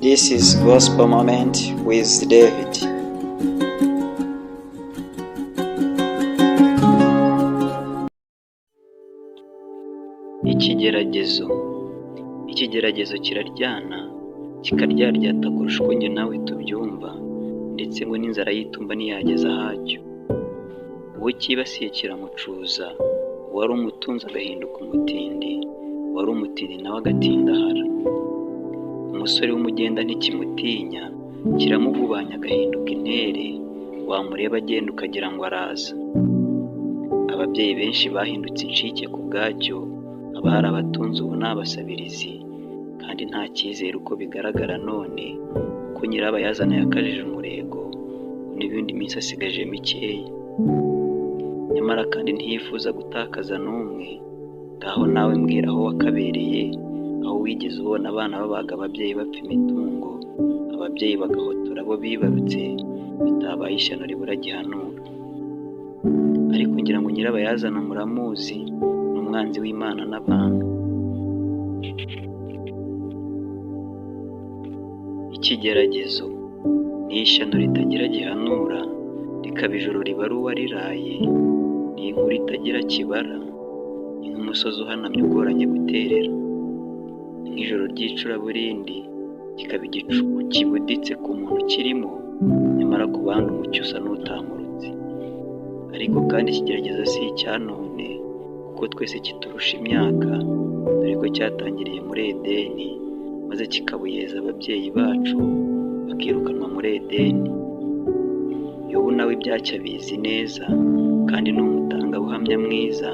This is Gospel Moment with David. Ikigeragezo kiraryana kikaryaryata kurusha uko njye nawe tubyumva, ndetse ngo n'inzara y'itumba ntiyageza ahacyo. Uwo cyibasiye kiramucuza, uwari umutunzi agahinduka umutindi, uwari umutindi nawe agatindahara. Umusore w'umugenda ntikimutinya, kiramugubanya agahinduka intere, wamureba agenda ukagira ngo araza. Ababyeyi benshi bahindutse incike ku bwacyo, abari abatunzi ubu ni abasabirizi, kandi nta cyizere uko bigaragara none, ko nyirabayazana yakajije umurego, n'ibindi minsi asigaje mikeya. Nyamara kandi ntiyifuza gutakaza n'umwe. Ngaho nawe mbwira aho wakabereye, aho wigeze ubona abana babaga ababyeyi bapfa imitungo, ababyeyi bagahotora abo bibarutse, bitabaye ishyano ribura gihanura. Ariko ngira ngo nyirabayazana muramuzi, ni umwanzi w'Imana n'abantu. Ikigeragezo ni ishyano ritagira gihanura, rikaba ijoro ribara uwariraye, ni inkuru itagira kibara, ni nk'umusozi uhanamye ugoranye guterera, ni nk'ijoro ry'icuraburindi, kikaba igicuku kibuditse ku muntu kirimo, nyamara ku bandi umucyo usa n'utamurutse. Ariko kandi ikigeragezo si icya none, kuko twese kiturusha imyaka, dore ko cyatangiriye muri Edeni, maze kikabuyeza ababyeyi bacu bakirukanwa muri Edeni. Yobu nawe ibyacyo abizi neza, kandi ni umutangabuhamya mwiza,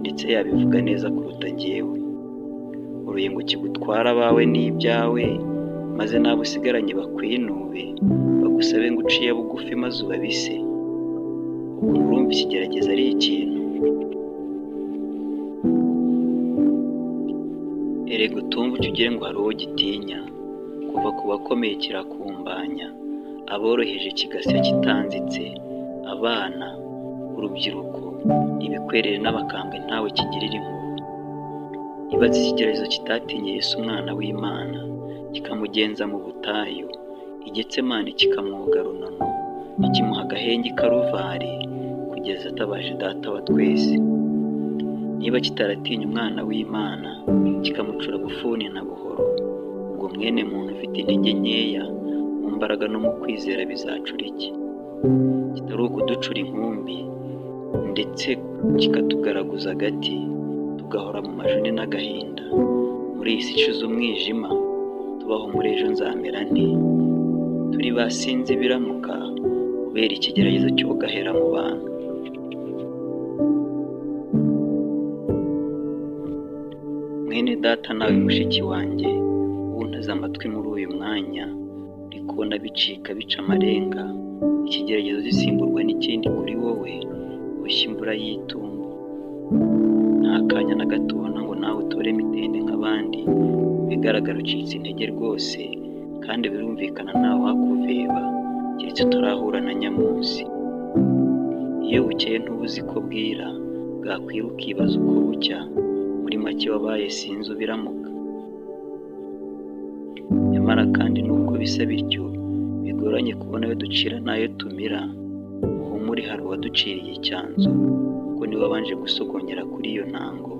ndetse yabivuga neza kuruta njyewe. Uruye ngo kigutwara abawe n'ibyawe, maze n'abo usigaranye bakwinube, bagusabe ngo uciye bugufi maze ubabise. Ubwo murumva ikigeragezo ari ikintu. Erega utumva ucyo ugire ngo hari uwo gitinya, kuva ku bakomeye kirakumbanya, aboroheje kigasya kitanzitse, abana, urubyiruko, ibikwerere n'abakambwe ntawe kigirira impuhwe. Ibaze ikigeragezo kitatinye Yesu umwana w'Imana, kikamugenza mu butayu, igetsemane kikamwoga runono, ntikimuha agahenge i Karuvari, kugeza atabaje Data wa twese. Niba kitaratinya umwana w'Imana, kikamucura bufuni na buhoro, ubwo mwene muntu ufite intege nkeya mu mbaraga no mu kwizera bizacura iki? Kitari ukuducura inkumbi, ndetse kikatugaraguza agati, tugahora mu majune n'agahinda. Muri iyi si icuza umwijima, tubaho muri ejo nzamera nte? Turi basinze biramuka, kubera ikigeragezo cyogahera mu bantu. Mwene data nawe mushiki wanjye, wuntaze amatwi muri uyu mwanya, uri kubona bicika bica amarenga, ikigeragezo gisimburwa n'ikindi kuri wowe, ushya imvura y'itumba. Nta kanya na gato ubona ngo nawe utore mitende nk'abandi, bigaragara ucitse intege rwose, kandi birumvikana ntawe wakuveba, keretse utarahura na nyamunsi. Iyo bukeye ntubuzi ko bwira, bwakwira ukibaza uko bucya, muri make wabaye sinzi ubiramuka. Nyamara kandi nubwo bisa bityo, bigoranye kubona ayo ducira n'ayo tumira, uhumure hari uwaduciriye icyanzu, kuko niwe wabanje gusogongera kuri iyo ntango,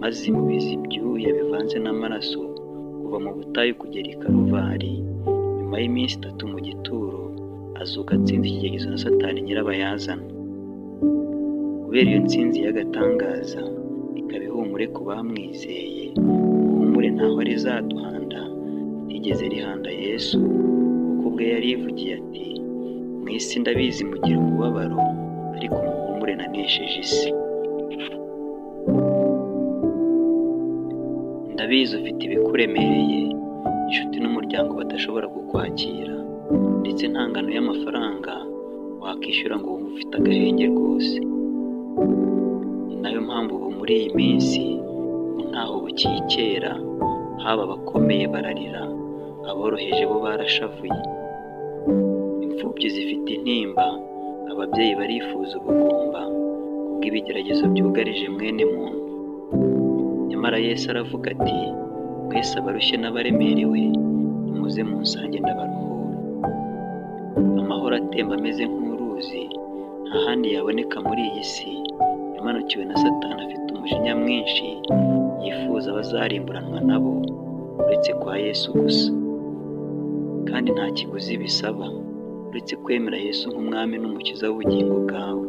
maze imubiza ibyuya bivanze n'amaraso, kuva mu butayu kugera i Karuvari. Nyuma y'iminsi 3 mu gituro, azuka atsinze ikigeragezo na Satani nyirabayazana. Kubera iyo nsinzi y'agatangaza, ikaba ihumure ku bamwizeye, ihumure ntaho rizaduhanda, ritigeze rihanda Yesu, kuko ubwe yarivugiye ati, mu isi ndabizi mugira umubabaro, ariko muhumure nanesheje isi. Ndabizi ufite ibikuremereye, inshuti n'umuryango badashobora kukwakira, ndetse nta ngano y'amafaranga wakishyura ngo wumve ufite agahenge rwose. Ni nayo mpamvu ubu muri iyi minsi, ntaho bukiye kera, haba abakomeye bararira, aboroheje bo barashavuye. Imfubyi zifite intimba, ababyeyi barifuza ubugumba, kubw'ibigeragezo byugarije mwene muntu. Nyamara Yesu aravuga ati, mwese abarushye n'abaremerewe, muze munsange ndabaruhura. Amahoro atemba ameze nk'uruzi nta handi yaboneka muri iyi si, yamanukiwe na Satani afite umujinya mwinshi, yifuza abazarimburanwa nabo uretse kwa Yesu gusa. Kandi nta kiguzi bisaba uretse kwemera Yesu nk'umwami n'umukiza w'ubugingo bwawe.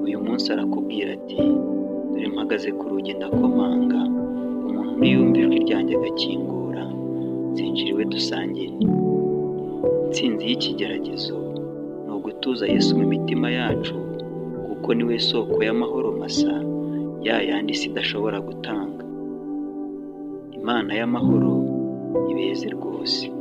Uyu munsi arakubwira ati, dore mpagaze ku rugi ndakomanga, umuntu niyumva ijwi ryanjye agakingura, nzinjira iwe dusangire. Intsinzi y'ikigeragezo ni ugutuza Yesu mu mitima yacu, kuko niwe soko y'amahoro masa, ya yandi isi idashobora gutanga. Imana y'amahoro ibeze rwose.